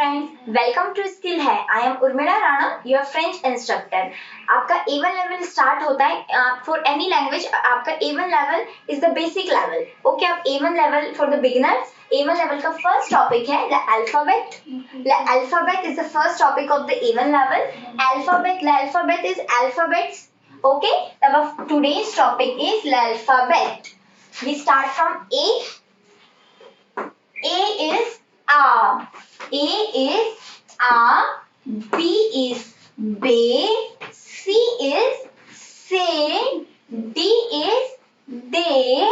friends, welcome to Skill है. I am Urmila Rana, your French instructor. आपका A1 level start होता है for any language. आपका A1 level is the basic level. Okay, आप A1 level for the beginners. A1 level का first topic है the alphabet. The alphabet is the first topic of the A1 level. The alphabet is alphabets. Okay, our today's topic is the alphabet. We start from A. A is A. A is A. B is B. C is say. D is they.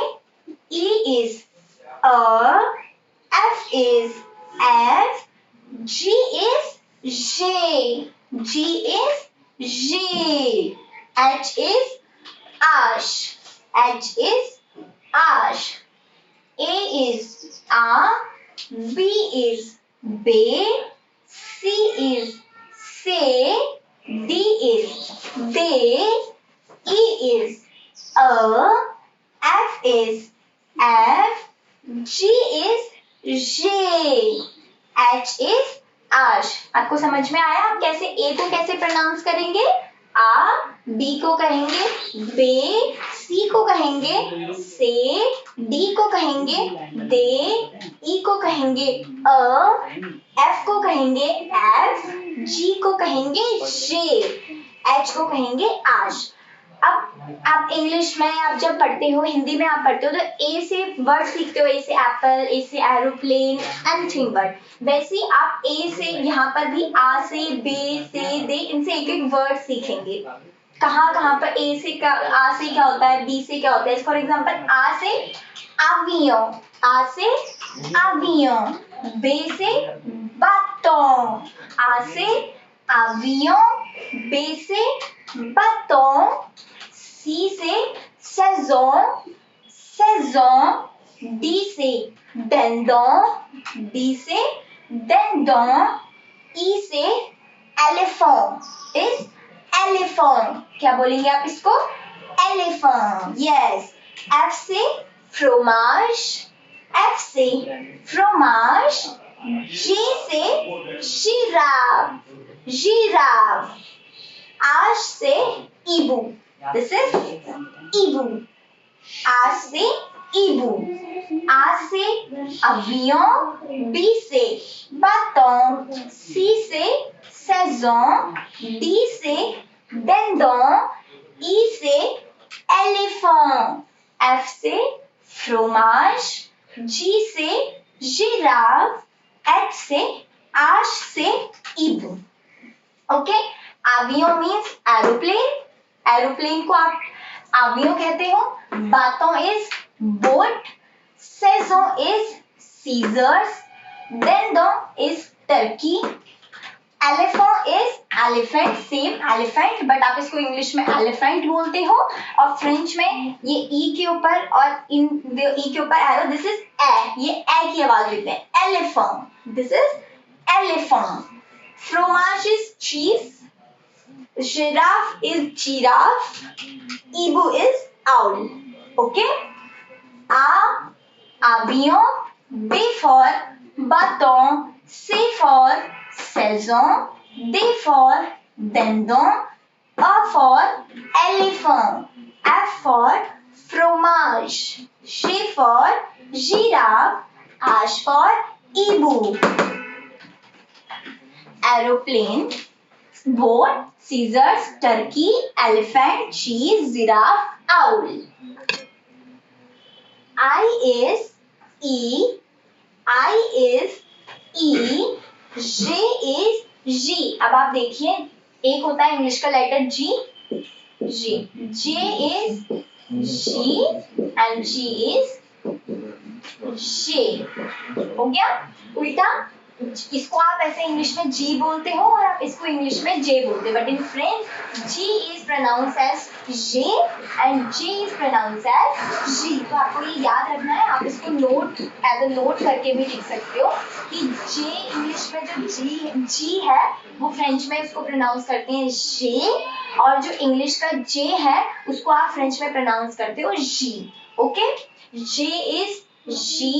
E is F is F. G is J. G is J. H is Ash. H is Ash. A is A. B is B. C is say. D is they. E is F is F. G is J. H is Ash. आपको समझ में आया हम कैसे A को कैसे pronounce करेंगे? A, B को कहेंगे बे, C को कहेंगे से, D को कहेंगे दे, E को कहेंगे F को कहेंगे F, G को कहेंगे J, H को कहेंगे आश. अब आप इंग्लिश में आप जब पढ़ते हो, हिंदी में आप पढ़ते हो तो ए से वर्ड सीखते हो, ए से एप्पल, ए से एरोप्लेन, एनीथिंग वर्ड. वैसे ही आप ए से यहाँ पर भी आ से बे से दे, इनसे एक एक वर्ड सीखेंगे. कहाँ पर ए से आ से क्या होता है, बी से क्या होता है. फॉर एग्जांपल आ से avion, आ से avion, बे से bateau, आ से avion, बे से bateau, C से saison, saison, D से dindon, D से dindon, E से elephant is elephant. क्या बोलेंगे आप इसको? Elephant. Yes. F से fromage, F से fromage, G से giraffe, giraffe. H से ibu. This is ibu. A से ibu. A से avion, B से bateau, C से saison, D से dindon, E से éléphant, F से fromage, G से giraffe, H से ash से ibu. Okay? Avion means aeroplane. Aeroplane को आप avion कहते हो. bateau is boat. saison is scissors. dindon is turkey. elephant is elephant, same elephant, but आप इसको इंग्लिश में elephant बोलते हो. और फ्रेंच में ये ई के ऊपर और इन ई के ऊपर एरो, दिस इज ए, ये ए की आवाज देते हैं. elephant, this is elephant. fromage is cheese. Giraffe is giraffe. Ibu is owl. Okay? A, avion. B for bateau. C for saison. D for dindon. A for elephant. F for fromage. G for giraffe. H for ibu. Aeroplane, boat, scissors, turkey, elephant, cheese, giraffe, owl. I is E. I is E. J is G. अब आप देखिए, एक होता है English का letter G. G. J is G and G is J. हो गया? उल्टा इसको आप ऐसे इंग्लिश में G बोलते हो और आप इसको इंग्लिश में J बोलते हो. But in French G is pronounced as J and J is pronounced as G. तो आपको ये याद रखना है. आप इसको नोट एज अ नोट करके भी लिख सकते हो कि J इंग्लिश में जो G है वो फ्रेंच में उसको प्रोनाउंस करते हैं J, और जो इंग्लिश का J है उसको आप फ्रेंच में प्रोनाउंस करते हो G. Okay? J is G,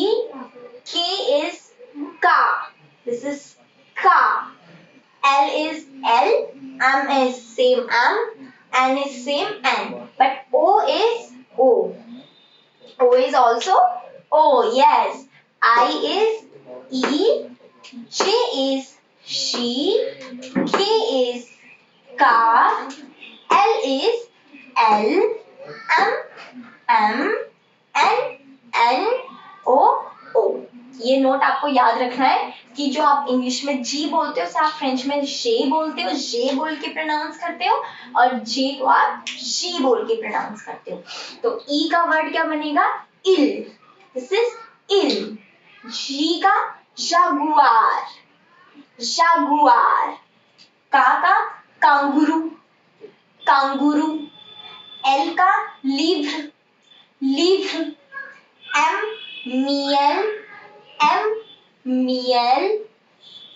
K is का. This is Ka. L is L, M is same M, N is same N. But O is O. O is also O, yes. I is E, J is she, K is ka, L is L, M, N, O, O. ये note आपको याद रखना है कि जो आप English में जी बोलते हो उसे आप फ्रेंच में जे बोलते हो, जे बोल के प्रोनाउंस करते हो और जे को आप जी बोल के प्रोनाउंस करते हो। तो ई का वर्ड क्या बनेगा? इल। दिस इज इल। जी का जागुआर, जागुआर। का कांगुरु, कांगुरु। एल का लिव्र, लिव्र। एम मियल, एम मियल।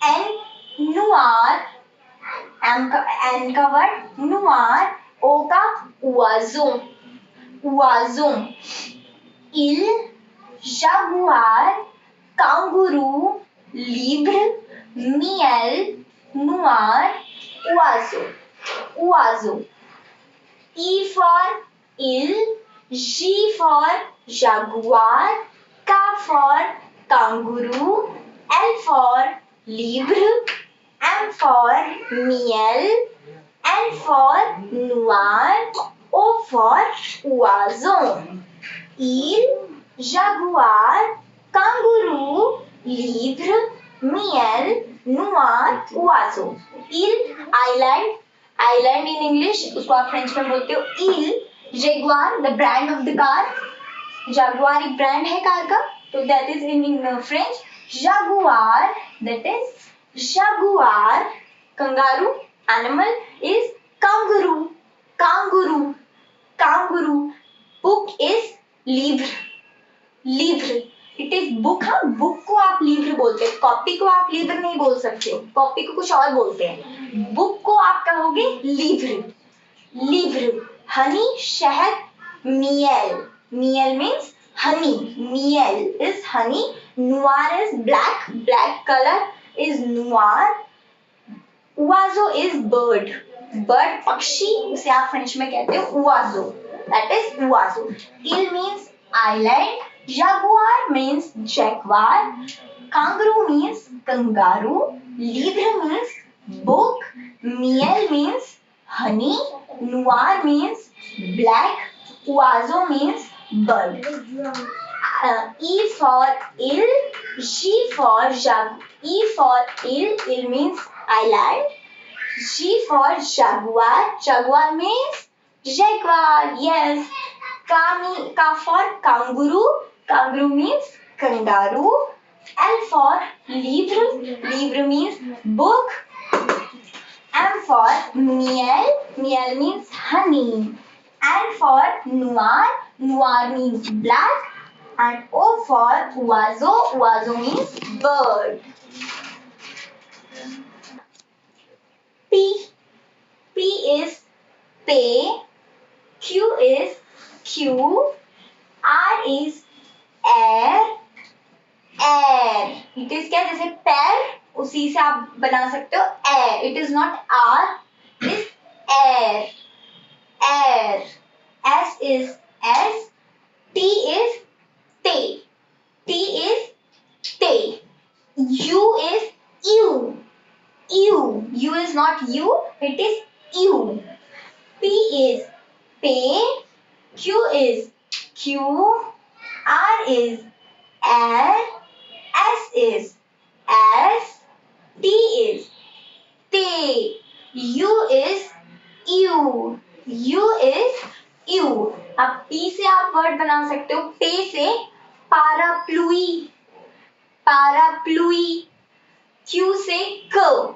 एन नुआर, एन का वर्ड नुआर। ओ का उआजो, उआजो। इल, जागुआर, कांगुरु, लिब्र, मियल, नुआर, उआजो, उआजो। E for ill, G for jaguar, K for kangaroo, L for libre, M for miel, N for noir, O for oiseau. Eel, jaguar, kangaroo, libre, miel, noir, oiseau. Eel, island. Island in English, उसको आप French में बोलते हो ईल। Jaguar the brand of the car, Jaguar एक brand है car का, तो दैट इज इन फ्रेंच जागुआर, दैट इज जागुआर। कंगारू एनिमल इज कांगरू, कांगरू, कांगरू। बुक इज लिव्र, लिव्र। It is book. हाँ, बुक को आप लिव्र बोलते हैं, कॉपी को आप लिव्र नहीं बोल सकते हो, कॉपी को कुछ और बोलते हैं। बुक को आप कहोगे लिव्र, लिव्र। हनी शहद, मियल, मियल मीन्स हनी, मियल इज हनी। नुआर is black, black colour is नुआर। उआजो इज बर्ड, बर्ड पक्षी, उसे आप फ्रेंच में कहते हो उआजो, दैट इज उआजो। इल means island, jaguar means jaguar, kangaroo means kangaroo, libre means book, miel means honey, noir means black, oiseau means bird. E for ill, G for E for ill, ill means island. G for jaguar, jaguar means jaguar, yes. Ka for kangaroo, kangaroo means kangaroo. L for livre, livre means book. M for miel, miel means honey. N for noir, noir means black. And O for oiseau, oiseau means bird. P, P is pay, Q is Q, R is air, air. It is क्या, जैसे पैर, उसी से आप बना सकते हो air. It is not R, it is air, air. S is S, T is T, T is T. U is U, U. U is not U, it is U. P is pay, Q is Q, R is air, S is S, T is T, U is U, U is U. अब P से आप word बना सकते हो, पे से पाराप्लुई, पाराप्लुई। Q से क,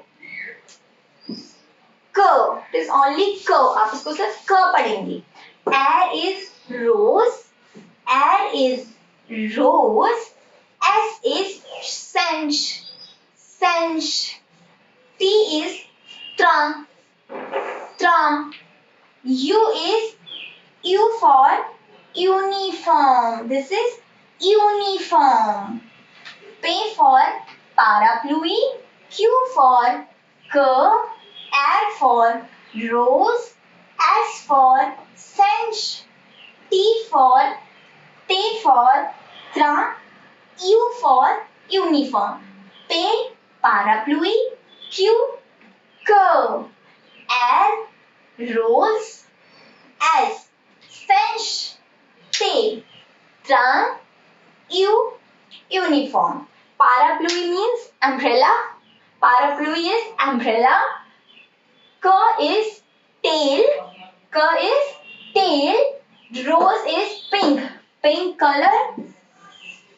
क, it is only क, आप इसको सिर्फ क पढ़ेंगे। Air is rose, air is rose, S is sench, sench. T is tram, tram. U is U for uniform, this is uniform. P for parapluie, Q for curve, R for rose, S for cinch, T for trunk, U for uniform. P parapluie, Q curve, R rose, S cinch, T trunk, U uniform. Parapluie means umbrella. Parapluie is umbrella. K is tail. K is tail. Rose is pink. Pink color.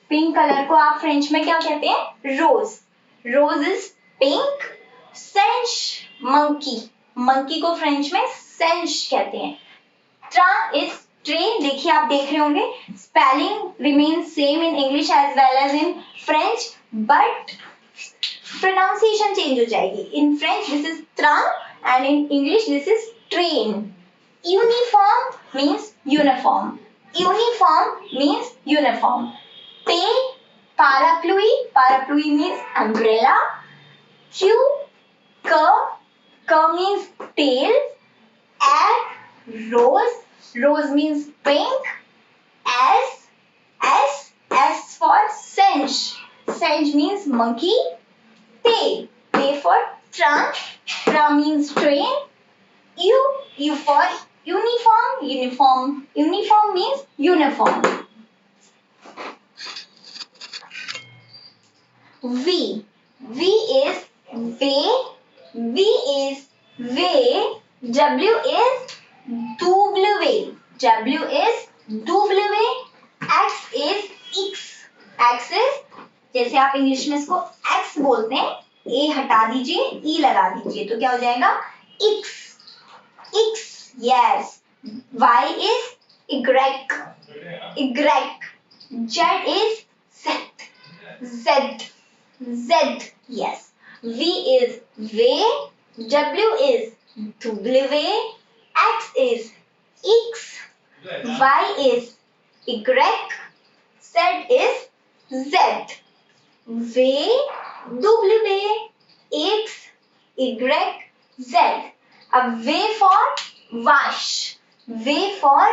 Pink colour को आप French में क्या कहते हैं? Rose. Rose is pink. सेंच monkey. Monkey को French में सेंच कहते हैं. Trunk is train. देखिए आप देख रहे होंगे spelling remain same in English as well as in French, but pronunciation change हो जाएगी. In French this is trunk and in English this is train. Uniform means uniform. Uniform means uniform. P parapluie. Parapluie means umbrella. Q curve. Curve means tail. R rose. Rose means pink. S for cinch. Cinch means monkey. T for trunk. Trunk means train. U for uniform. Uniform means uniform. V is way. V is way. W is W. W is W. X is X. X is जैसे आप English में इसको X बोलते हैं, A हटा दीजिए, E लगा दीजिए, तो क्या हो जाएगा? X. X. Yes. Y is Y. Z is Z. Z. Yes. V is way. W is W. X is X. Y is Y. Z is Z. Way, W, X, Y, Z. अब way for wash. W for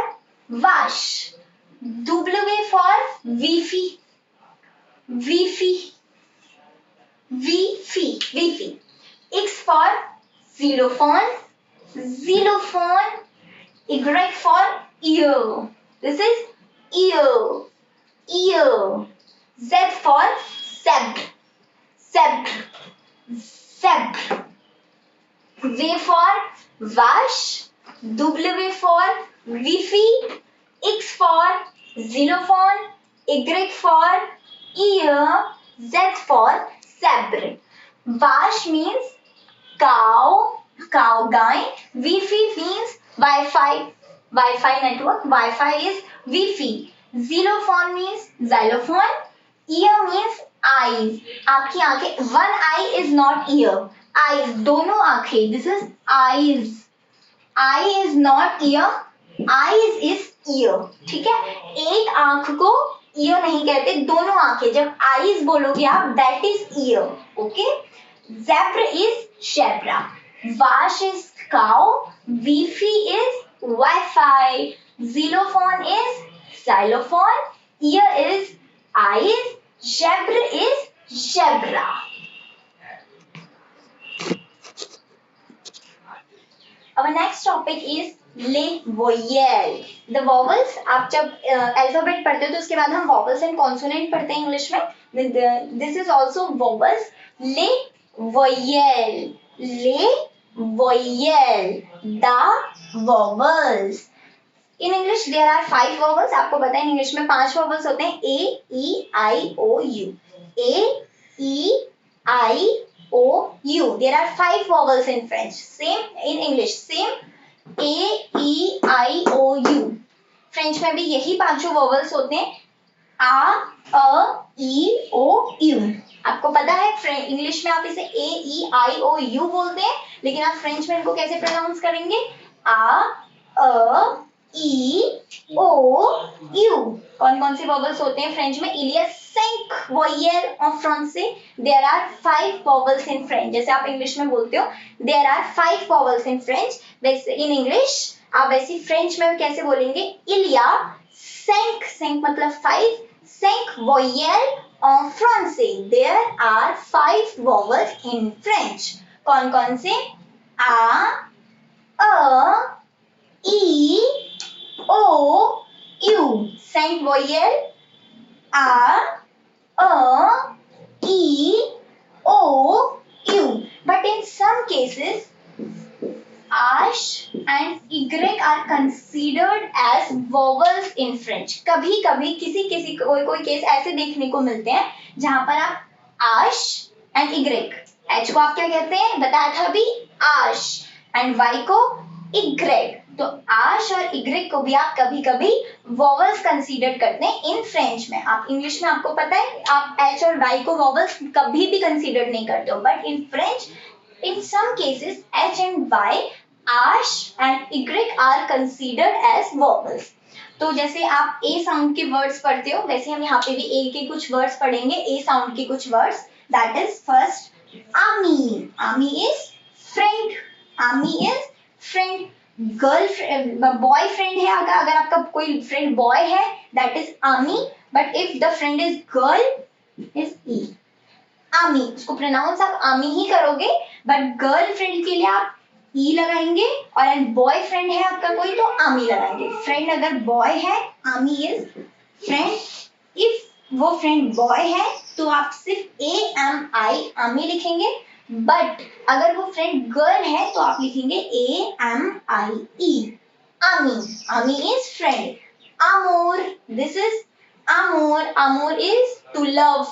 wash. W for Wi-Fi. X for xylophone. Y for ear. This is ear. Z for zebra. W for wash. W for Wi-Fi. X for xylophone. Y for ear. Z for zebra. Wash means cow guy. Wi-Fi means Wi-Fi network. Wi-Fi is Wi-Fi. Xylophone means xylophone. Ear means eyes. आपकी आंखें. One eye is not ear. Eyes दोनों आंखें. This is eyes. Eye is not ear. Eyes is ear. ठीक है. एक आंख को ear नहीं कहते, दोनों आंखें. जब eyes बोलोगे आप, that is ear. Okay. Zebra is zebra. Wash is cow. Wi-Fi is Wi-Fi. Xylophone is xylophone. Ear is eyes. Zebra is zebra. Our next topic is les voyelles. The vowels. आप जब alphabet पढ़ते हो तो उसके बाद हम vowels and consonant पढ़ते हैं इंग्लिश में. This is also vowels. Les voyelles. Les voyelles. The vowels. In English there are 5 vowels. आपको पता है इंग्लिश में 5 vowels होते हैं. A, E, I, O, U. A, E, I, O, U. There are 5 vowels in French. Same in English. Same. A, E, I, O, U. French में भी यही 5 vowels होते हैं. A, E, O, U. आपको पता है इंग्लिश में आप इसे A, E, I, O, U बोलते हैं, लेकिन आप फ्रेंच में इनको कैसे प्रोनाउंस करेंगे? A, E O U. कौन कौन से वॉवल्स होते हैं फ्रेंच में? इलिया 5 vial en français, there are 5 vowels in French। जैसे आप इंग्लिश में बोलते हो there are 5 vowels in French, वैसे in English आप वैसे फ्रेंच में कैसे बोलेंगे? इलिया 5 मतलब 5 5 vial en français, there are 5 vowels in French। कौन कौन से? आ, अ, ई O U, 5 voyelle A E O U, but in some cases ash and y are considered as vowels in French। कभी कभी किसी किसी कोई कोई केस ऐसे देखने को मिलते हैं जहां पर आप ash and y, h को आप क्या कहते हैं बताया था अभी? ash, and y को y। तो आश और y को भी आप कभी कभी वॉवल्स कंसीडर करते हैं इन फ्रेंच में। आप इंग्लिश में आपको पता है आप h और y को वॉवल्स कभी भी कंसीडर नहीं करते हो, but in French in some cases h and y, आश and y are considered as vowels. तो जैसे आप ए साउंड के वर्ड्स पढ़ते हो वैसे हम यहाँ पे भी ए के कुछ वर्ड्स पढ़ेंगे, ए साउंड के कुछ वर्ड्स। दैट इज फर्स्ट आमी। आमी इज फ्रेंड, आमी इज फ्रेंड। गर्लफ्रेंड बॉयफ्रेंड है, अगर आपका कोई फ्रेंड बॉय है दैट इज आमी, but if the friend is girl is E. आमी, उसको प्रोनाउंस आप आमी ही करोगे, बट गर्लफ्रेंड के लिए आप ई लगाएंगे, और बॉयफ्रेंड है आपका कोई तो आमी लगाएंगे। फ्रेंड अगर बॉय है आमी इज फ्रेंड, इफ वो फ्रेंड बॉय है तो आप सिर्फ ए एम आई आमी लिखेंगे, बट अगर वो फ्रेंड गर्ल है तो आप लिखेंगे ए एम आई ई, आमी। आमी इज फ्रेंड। आमोर, दिस इज आमोर। आमोर is to love,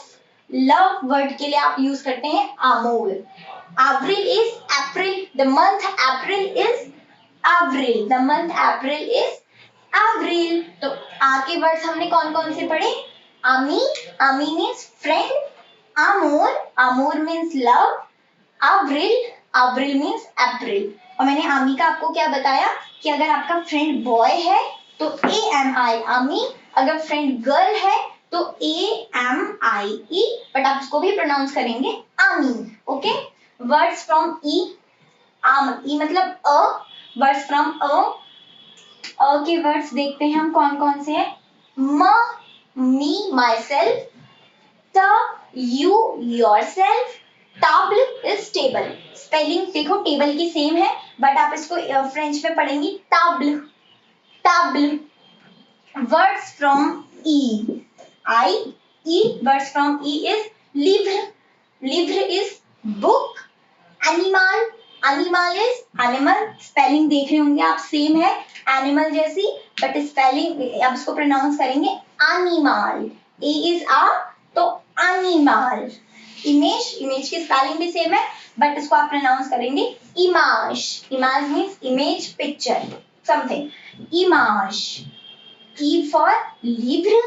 love word के लिए आप यूज करते हैं आमोर। April is April, the month April is April, the month April is April. तो आगे वर्ड्स हमने कौन कौन से पढ़े? आमी, आमी मीन्स फ्रेंड। आमोर, आमोर means love. April, April means April. और मैंने आमी का आपको क्या बताया कि अगर आपका फ्रेंड बॉय है तो ए एम आई आमी, अगर फ्रेंड गर्ल है तो A M I E, but आप इसको भी प्रोनाउंस करेंगे आमी। ओके, वर्ड्स फ्रॉम ई, आम, ई मतलब अ, वर्ड्स फ्रॉम अ के वर्ड्स देखते हैं हम कौन कौन से हैं। म, मी माई सेल्फ, ट, यू योर सेल्फ, टाब्ल इज टेबल। स्पेलिंग देखो टेबल की सेम है, बट आप इसको फ्रेंच में पढ़ेंगी टाब्ल, टाब्ल। Words from E, I E, words from E is लिव्र, लिव्र is book. Animal, animal is animal, spelling देख रहे होंगे आप सेम है एनिमल जैसी, बट स्पेलिंग आप इसको प्रोनाउंस करेंगे एनिमल, ए इज आ तो एनिमल। इमेज, इमेज की स्पेलिंग भी सेम है, बट इसको आप प्रोनाउंस करेंगे इमाज, इमाज मीन्स इमेज, पिक्चर, समथिंग। इमाज, ई फॉर लिव्र,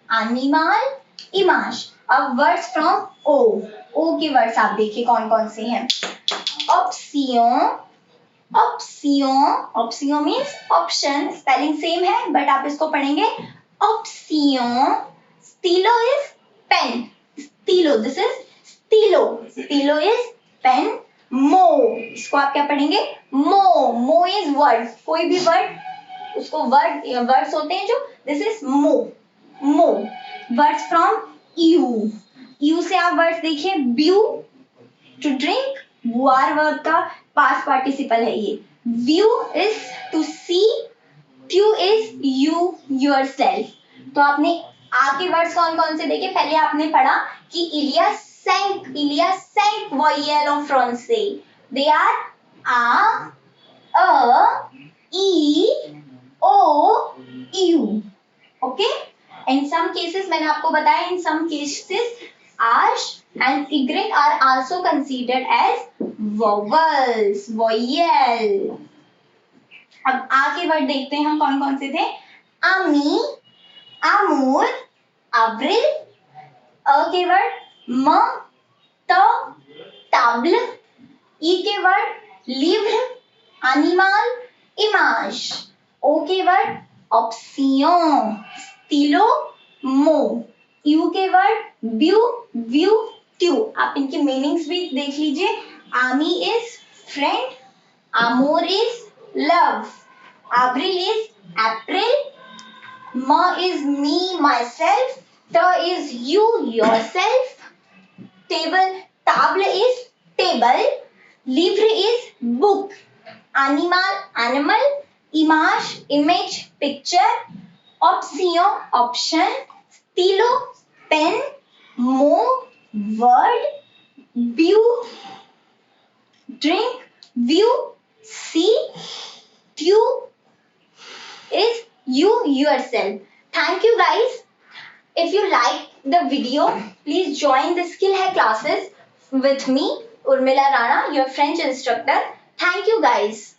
एनिमल, इमाज। अब वर्ड्स फ्रॉम ओ, ओ के वर्ड्स आप देखिए कौन कौन से हैं। ऑप्सियों, ऑप्सियों, ऑप्सियों मीन्स ऑप्शन, स्पेलिंग सेम है बट आप इसको पढ़ेंगे ऑप्सियों। स्टीलो इज पेन, स्टीलो, दिस इज स्टीलो, स्टीलो इज पेन। मो, इसको आप क्या पढ़ेंगे? मो, मो इज वर्ड, कोई भी वर्ड उसको वर्ड, वर्ड्स होते हैं जो, दिस इज मो, मो। वर्ड्स फ्रॉम यू, यू से आप वर्ड्स देखिए ब्यू टू ड्रिंक, बुआर वर्ब का पास्ट पार्टिसिपल है ये। व्यू इज टू सी, ट्यू इज यू योरसेल्फ। तो आपने आगे वर्ड्स कौन कौन से देखे? पहले आपने पढ़ा कि इलिया सैंक, इलिया सैंक वॉयल ऑफ फ्रांसे, दे आर आ, अ, ई, ओ, यू। ओके, इन सम केसेस मैंने आपको बताया, in some cases ash and y are also considered as vowels, vowel। अब आगे वर्ड देखते हैं हम कौन कौन से थे। आमी, आमोर, अब्रिल। अ के वर्ड म, त, टाब्ल। ई के वर्ड लिव्र, एनिमल, इमाज। O के word option, stylo, mo. U के वर्ड view, view, tue. आप इनकी मीनिंग्स भी देख लीजिए. Ami is friend, amor is love, Abril is April, ma is me myself, ta is you yourself, table, table is table, livre is book, animal, animal, image, image, picture, option, option, stylo, pen, mot, word, view, drink, view, see, you is you yourself. Thank you guys. If you like the video, please join the Skill Hack classes with me, Urmila Rana, your French instructor. Thank you guys.